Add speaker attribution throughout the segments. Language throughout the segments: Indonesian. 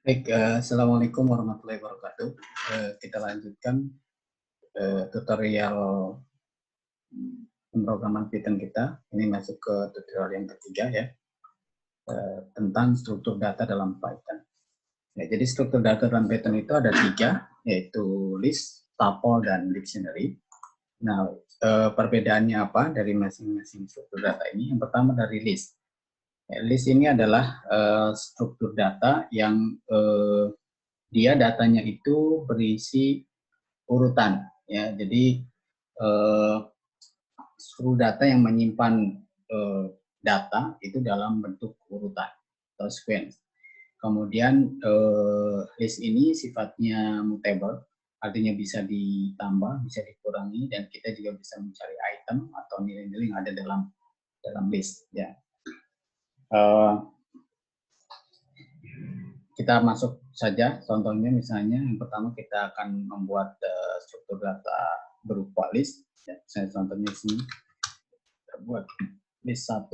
Speaker 1: Baik, assalamualaikum warahmatullahi wabarakatuh. Kita lanjutkan tutorial pemrograman Python kita. Ini masuk ke tutorial yang ketiga ya, tentang struktur data dalam Python. Ya, jadi struktur data dalam Python itu ada tiga, yaitu list, tuple, dan dictionary. Nah, perbedaannya apa dari masing-masing struktur data ini? Yang pertama dari list. List ini adalah struktur data yang dia datanya itu berisi urutan, ya. Jadi struktur data yang menyimpan data itu dalam bentuk urutan atau sequence. Kemudian list ini sifatnya mutable, artinya bisa ditambah, bisa dikurangi, dan kita juga bisa mencari item atau nilai-nilai yang ada dalam list. Ya. Kita masuk saja, contohnya misalnya yang pertama kita akan membuat struktur data berupa list. Ya, saya contohnya di sini kita buat list 1,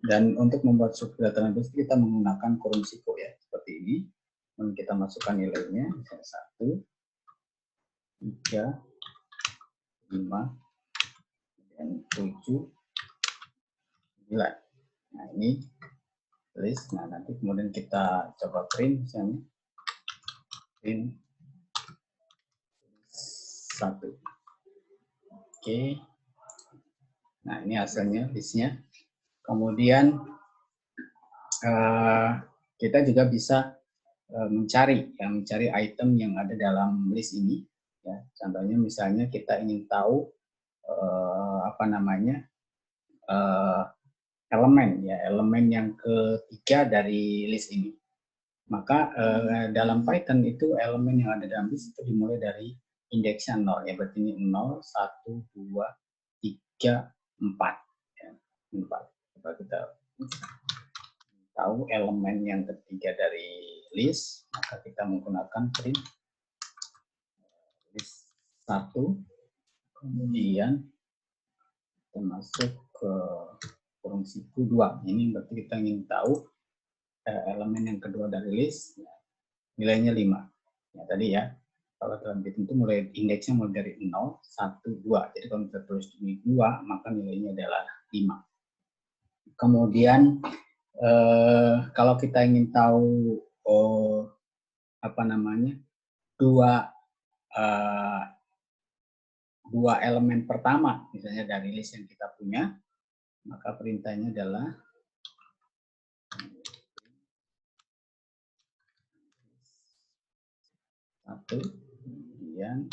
Speaker 1: dan untuk membuat struktur data list kita menggunakan kurung siku ya, seperti ini. Dan kita masukkan nilainya, misalnya 1, 3, 5, dan 7, 9. Nah, ini list. Nah, nanti kemudian kita coba print, misalnya print 1. Oke. Nah, ini hasilnya, listnya. Kemudian kita juga bisa mencari item yang ada dalam list ini. Ya, contohnya misalnya kita ingin tahu elemen yang ketiga dari list ini. Maka dalam Python itu elemen yang ada dalam list itu dimulai dari indeksnya 0 ya, berarti ini 0, 1, 2, 3, 4 ya, 4. Coba kita tahu elemen yang ketiga dari list, maka kita menggunakan print list 1, kemudian kita masuk ke kurung siku 2. Ini berarti kita ingin tahu elemen yang kedua dari list, nilainya 5. Ya, tadi ya, kalau dalam Python itu mulai indeksnya mulai dari 0, 1, 2. Jadi kalau kita tulis ini 2, maka nilainya adalah 5. Kemudian kalau kita ingin tahu dua elemen pertama misalnya dari list yang kita punya, maka perintahnya adalah satu, kemudian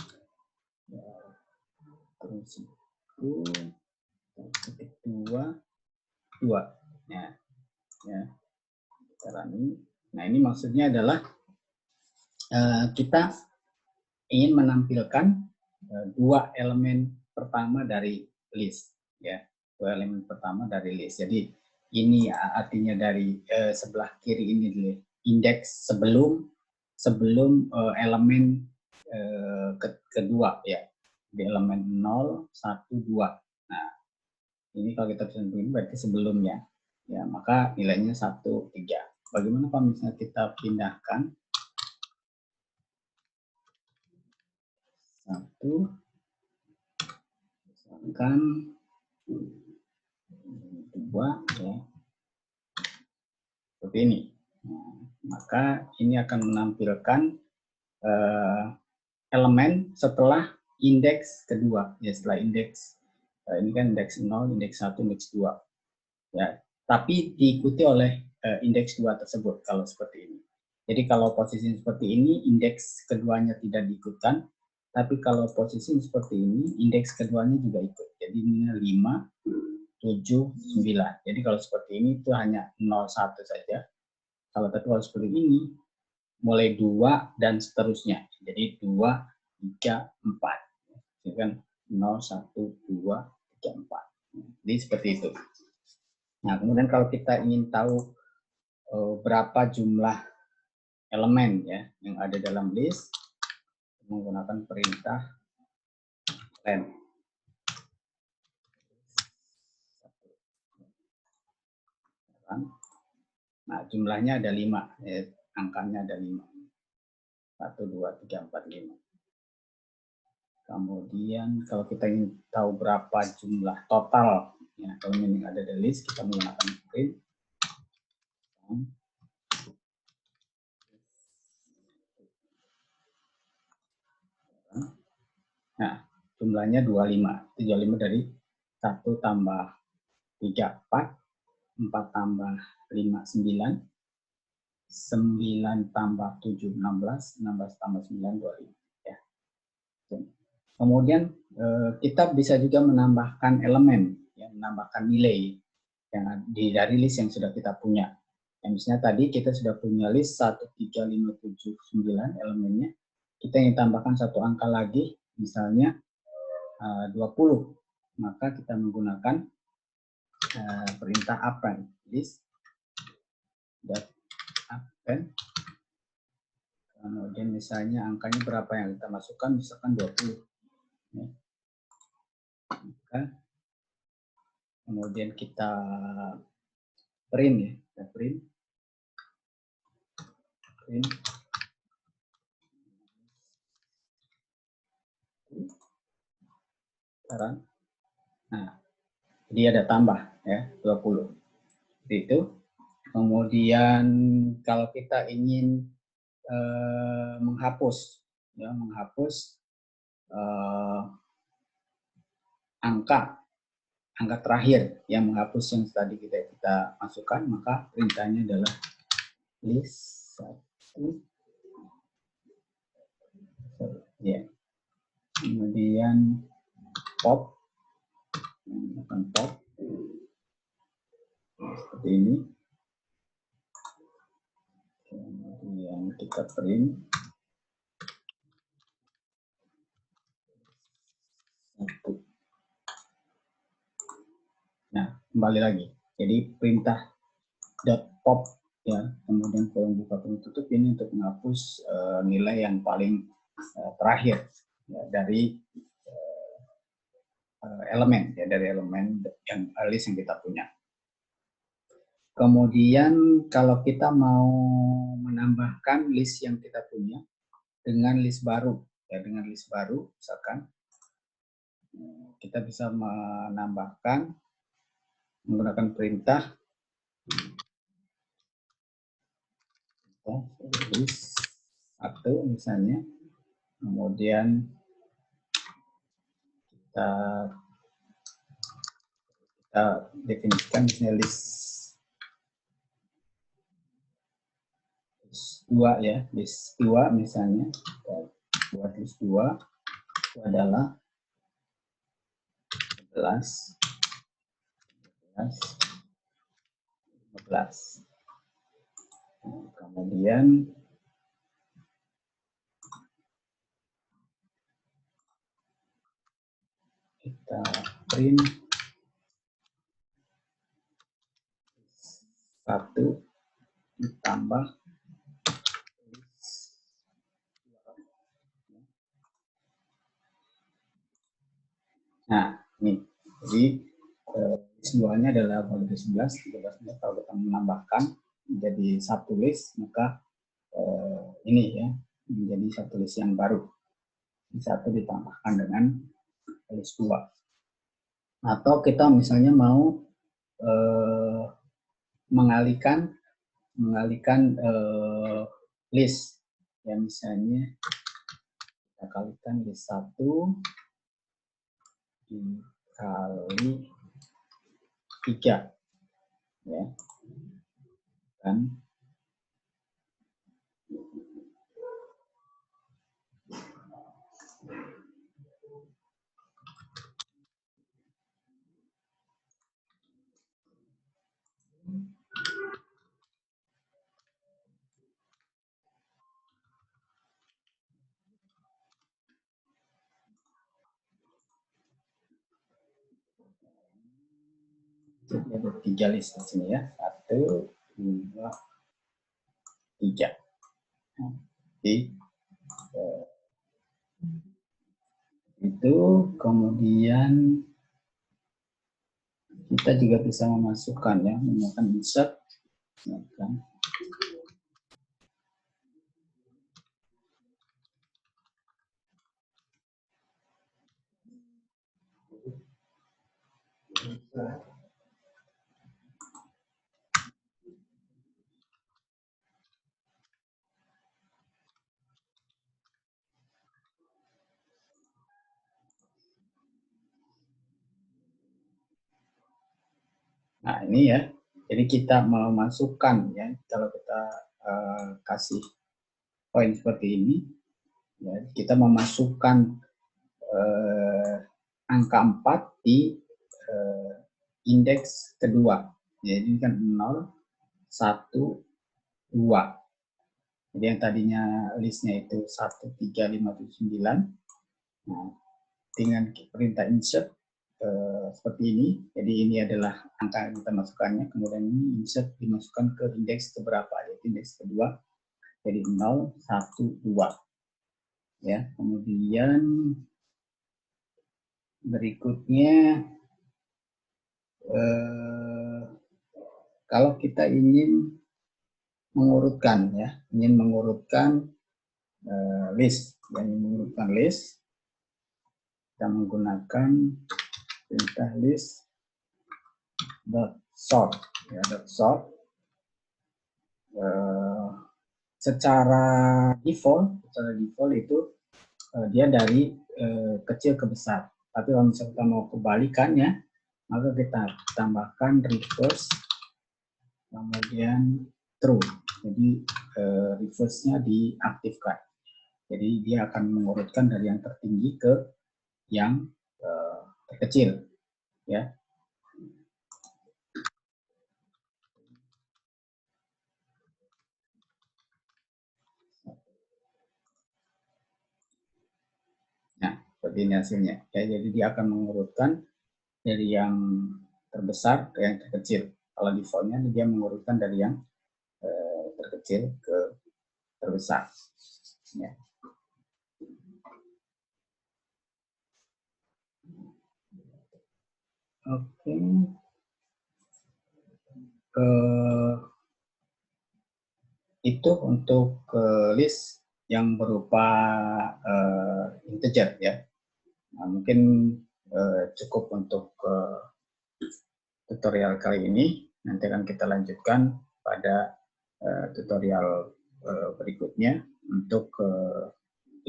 Speaker 1: kurung siku titik 2, 2. Ya, cara ini. Nah, ini maksudnya adalah kita ingin menampilkan dua elemen pertama dari list, ya, dua elemen pertama dari list. Jadi ini artinya dari sebelah kiri ini indeks sebelum elemen kedua ya, di elemen 0, 1, 2. Nah, ini kalau kita bisa ini berarti sebelumnya, ya, maka nilainya 1, 3. Bagaimana kalau misalnya kita pindahkan 1, misalkan 2 ya, seperti ini. Nah, maka ini akan menampilkan elemen setelah indeks kedua ya, setelah indeks ini kan indeks 0, indeks 1, indeks 2 ya, tapi diikuti oleh indeks 2 tersebut kalau seperti ini. Jadi kalau posisi seperti ini indeks keduanya tidak diikutkan, tapi kalau posisi seperti ini indeks keduanya juga ikut. Jadi ini 5, 7, 9. Jadi kalau seperti ini itu hanya 0, 1 saja. Kalau seperti ini mulai 2 dan seterusnya. Jadi 2, 3, 4. Ini kan 0, 1, 2, 3, 4. Jadi seperti itu. Nah, kemudian kalau kita ingin tahu berapa jumlah elemen ya yang ada dalam list, menggunakan perintah len. Nah, jumlahnya ada 5, angkanya ada 5. 1, 2, 3, 4, 5. Kemudian kalau kita ingin tahu berapa jumlah total ya, elemen yang ada di list, kita menggunakan print. Nah, jumlahnya 25. Itu 25 dari 1 tambah 3, 4. 4 tambah 5, 9. 9 tambah 7, 16. 16 tambah 9, 25. Ya. Kemudian kita bisa juga menambahkan elemen, ya, menambahkan nilai yang dari list yang sudah kita punya. Yang misalnya tadi kita sudah punya list 1, 3, 5, 7, 9 elemennya. Kita ingin tambahkan satu angka lagi, misalnya 20. Maka kita menggunakan perintah append. List append. Kemudian misalnya angkanya berapa yang kita masukkan, misalkan 20. Ya. Kemudian kita print ya, kita print. Sekarang, nah, jadi ada tambah ya 20. Seperti itu. Kemudian kalau kita ingin menghapus, ya, menghapus angka terakhir yang menghapus yang tadi kita masukkan, maka perintahnya adalah list 1 ya. Kemudian pop, menggunakan pop seperti ini. Kemudian kita print 1. Nah, kembali lagi. Jadi perintah .pop ya, kemudian kolom buka kolom tutup ini untuk menghapus nilai yang paling terakhir ya, dari elemen ya, dari elemen yang list yang kita punya. Kemudian kalau kita mau menambahkan list yang kita punya dengan list baru ya, dengan list baru misalkan kita bisa menambahkan menggunakan perintah list 1 misalnya, kemudian kita definisikan misalnya list 2 ya, list 2 misalnya, kita buat list 2 itu adalah 11, 15. Kemudian kita print 1 ditambah list 2. Nah, ini jadi list 2-nya adalah value 11, 13. Kalau kita menambahkan menjadi satu list, maka ini ya menjadi satu list yang baru. 1 ditambahkan dengan list 2. Atau kita misalnya mau mengalihkan list ya, misalnya kita kalikan list 1 dikali 3 ya kan. Jadi ada 3 list di sini ya, 1, 2, 3. Jadi itu kemudian kita juga bisa memasukkan ya, menggunakan insert kan. Nah, ini ya. Jadi kita memasukkan ya, kalau kita kasih poin seperti ini, ya, kita memasukkan angka 4 di indeks kedua. Jadi ini kan 0, 1, 2. Jadi yang tadinya listnya itu 1, 3, 5, 7, 9. Nah, dengan perintah insert seperti ini. Jadi ini adalah angka yang kita masukkannya. Kemudian ini insert dimasukkan ke indeks keberapa, yaitu indeks kedua. Jadi 0, 1, 2. Ya, kemudian berikutnya kalau kita ingin mengurutkan ya, ingin mengurutkan list, kita menggunakan perintah list dot sort ya, dot sort. Secara default itu dia dari kecil ke besar. Tapi kalau misalnya kita mau kebalikannya, maka kita tambahkan reverse kemudian true. Jadi reverse-nya diaktifkan. Jadi dia akan mengurutkan dari yang tertinggi ke yang terkecil, ya. Nah, seperti ini hasilnya. Ya, jadi dia akan mengurutkan dari yang terbesar ke yang terkecil. Kalau defaultnya dia mengurutkan dari yang terkecil ke terbesar. Ya. Oke. Itu untuk list yang berupa integer ya. Nah, mungkin cukup untuk tutorial kali ini. Nanti akan kita lanjutkan pada tutorial berikutnya untuk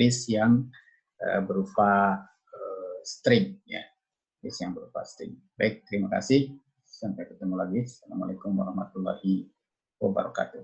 Speaker 1: list yang berupa string ya, list yang berupa string. Baik, terima kasih. Sampai ketemu lagi. Assalamualaikum warahmatullahi wabarakatuh.